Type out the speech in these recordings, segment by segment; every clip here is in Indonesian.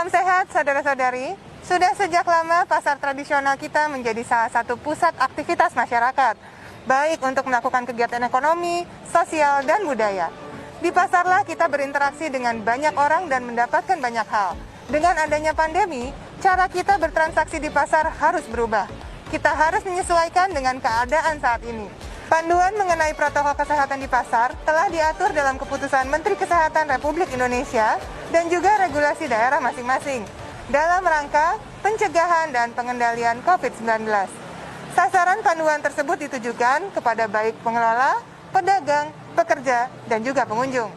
Salam sehat saudara-saudari. Sudah sejak lama pasar tradisional kita menjadi salah satu pusat aktivitas masyarakat, baik untuk melakukan kegiatan ekonomi, sosial, dan budaya. Di pasarlah kita berinteraksi dengan banyak orang dan mendapatkan banyak hal. Dengan adanya pandemi, cara kita bertransaksi di pasar harus berubah. Kita harus menyesuaikan dengan keadaan saat ini. Panduan mengenai protokol kesehatan di pasar telah diatur dalam keputusan Menteri Kesehatan Republik Indonesia dan juga regulasi daerah masing-masing dalam rangka pencegahan dan pengendalian COVID-19. Sasaran panduan tersebut ditujukan kepada baik pengelola, pedagang, pekerja, dan juga pengunjung.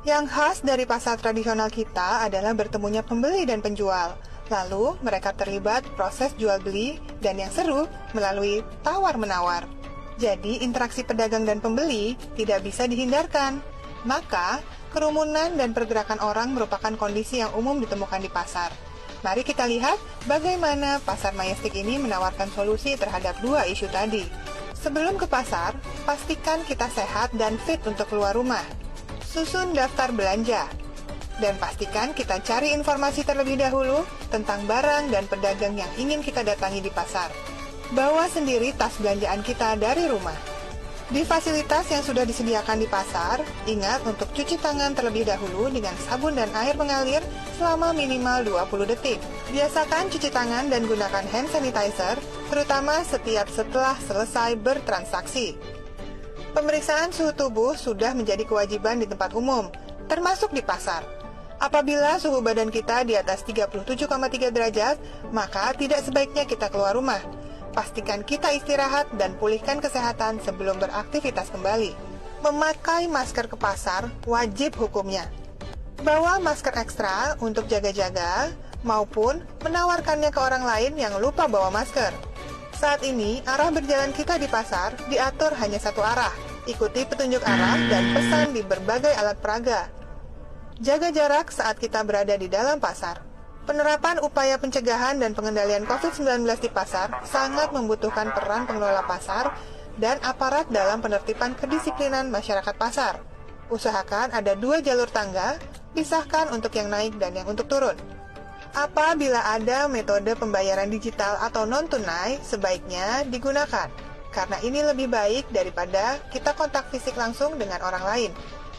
Yang khas dari pasar tradisional kita adalah bertemunya pembeli dan penjual. Lalu mereka terlibat proses jual beli dan yang seru melalui tawar-menawar. Jadi interaksi pedagang dan pembeli tidak bisa dihindarkan. Maka kerumunan dan pergerakan orang merupakan kondisi yang umum ditemukan di pasar. Mari kita lihat bagaimana pasar Majestic ini menawarkan solusi terhadap dua isu tadi. Sebelum ke pasar, pastikan kita sehat dan fit untuk keluar rumah. Susun daftar belanja. Dan pastikan kita cari informasi terlebih dahulu tentang barang dan pedagang yang ingin kita datangi di pasar. Bawa sendiri tas belanjaan kita dari rumah. Di fasilitas yang sudah disediakan di pasar, ingat untuk cuci tangan terlebih dahulu dengan sabun dan air mengalir selama minimal 20 detik. Biasakan cuci tangan dan gunakan hand sanitizer, terutama setelah selesai bertransaksi. Pemeriksaan suhu tubuh sudah menjadi kewajiban di tempat umum, termasuk di pasar. Apabila suhu badan kita di atas 37,3 derajat, maka tidak sebaiknya kita keluar rumah. Pastikan kita istirahat dan pulihkan kesehatan sebelum beraktivitas kembali. Memakai masker ke pasar wajib hukumnya. Bawa masker ekstra untuk jaga-jaga maupun menawarkannya ke orang lain yang lupa bawa masker. Saat ini, arah berjalan kita di pasar diatur hanya satu arah. Ikuti petunjuk arah dan pesan di berbagai alat peraga. Jaga jarak saat kita berada di dalam pasar. Penerapan upaya pencegahan dan pengendalian COVID-19 di pasar sangat membutuhkan peran pengelola pasar dan aparat dalam penertiban kedisiplinan masyarakat pasar. Usahakan ada 2 jalur tangga, pisahkan untuk yang naik dan yang untuk turun. Apabila ada metode pembayaran digital atau non-tunai, sebaiknya digunakan, karena ini lebih baik daripada kita kontak fisik langsung dengan orang lain.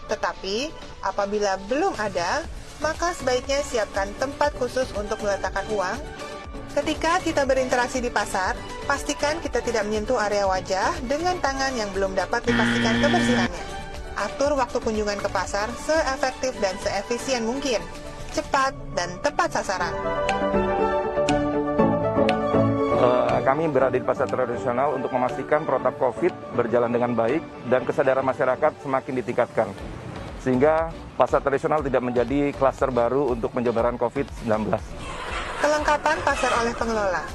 Tetapi, apabila belum ada, maka sebaiknya siapkan tempat khusus untuk meletakkan uang. Ketika kita berinteraksi di pasar, pastikan kita tidak menyentuh area wajah dengan tangan yang belum dapat dipastikan kebersihannya. Atur waktu kunjungan ke pasar seefektif dan seefisien mungkin, cepat dan tepat sasaran. Kami berada di pasar tradisional untuk memastikan protokol COVID berjalan dengan baik dan kesadaran masyarakat semakin ditingkatkan, sehingga pasar tradisional tidak menjadi klaster baru untuk penyebaran COVID-19. Kelengkapan pasar oleh pengelola.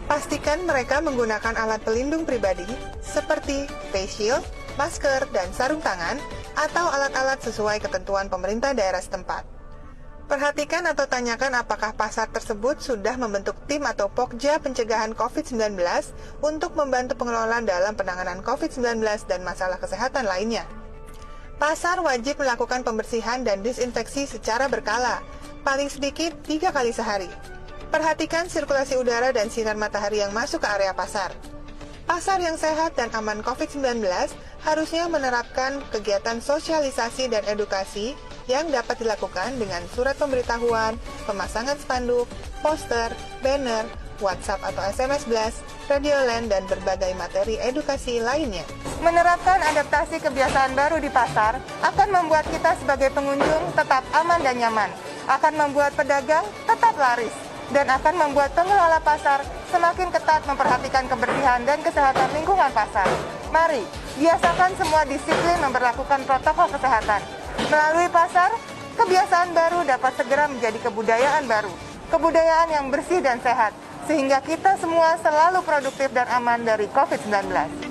Pastikan mereka menggunakan alat pelindung pribadi seperti face shield, masker, dan sarung tangan atau alat-alat sesuai ketentuan pemerintah daerah setempat. Perhatikan atau tanyakan apakah pasar tersebut sudah membentuk tim atau pokja pencegahan COVID-19 untuk membantu pengelola dalam penanganan COVID-19 dan masalah kesehatan lainnya. Pasar wajib melakukan pembersihan dan disinfeksi secara berkala, paling sedikit 3 kali sehari. Perhatikan sirkulasi udara dan sinar matahari yang masuk ke area pasar. Pasar yang sehat dan aman COVID-19 harusnya menerapkan kegiatan sosialisasi dan edukasi yang dapat dilakukan dengan surat pemberitahuan, pemasangan spanduk, poster, banner, WhatsApp atau SMS blast, radio land, dan berbagai materi edukasi lainnya. Menerapkan adaptasi kebiasaan baru di pasar akan membuat kita sebagai pengunjung tetap aman dan nyaman, akan membuat pedagang tetap laris, dan akan membuat pengelola pasar semakin ketat memperhatikan kebersihan dan kesehatan lingkungan pasar. Mari, biasakan semua disiplin memperlakukan protokol kesehatan. Melalui pasar, kebiasaan baru dapat segera menjadi kebudayaan baru, kebudayaan yang bersih dan sehat, sehingga kita semua selalu produktif dan aman dari COVID-19.